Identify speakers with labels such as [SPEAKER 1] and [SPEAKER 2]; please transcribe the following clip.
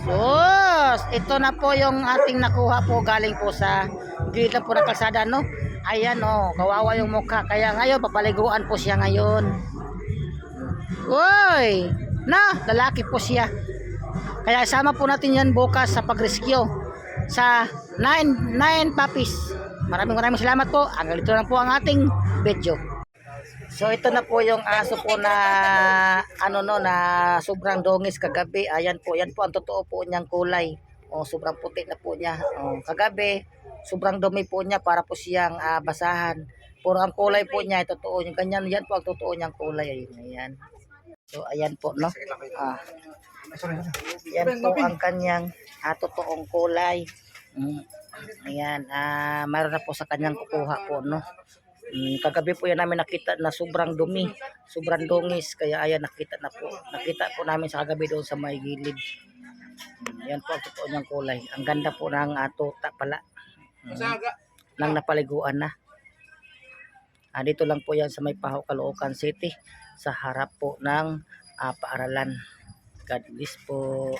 [SPEAKER 1] Sus! Ito na po yung ating nakuha po galing po sa gilid po ng kalsada, no? Ayan, oh, kawawa yung mukha. Kaya ngayon, papaliguan po siya ngayon. Uy! Na, lalaki po siya. Kaya sama po natin yan bukas sa pag-rescue sa 9 puppies. Maraming salamat po. Hanggang dito lang po ang ating video. So ito na po yung aso po na na sobrang dongis kagabi. Ayan po, yan po ang totoo po niyang kulay. Oh, sobrang puti na po niya. Oh, kagabi sobrang dumi po niya para po siyang basahan. Puro ang kulay po niya, totoo. Yung ganyan, yan po ang totoo niyang kulay. Ayun, ayan. So ayan po, no. Yan po ang kanyang totoong kulay. Ayan, mayroon na po sa kanyang kukuha po, no. Kagabi po yan namin nakita na sobrang dumi, sobrang dungis, kaya ayan nakita po namin sa kagabi doon sa may gilid. Yan po ang totoo niyang kulay. Ang ganda po ng tuta pala. Nang napaliguan na. Dito lang po yan sa may Paho, Caloocan City, sa harap po ng paaralan. God bless po.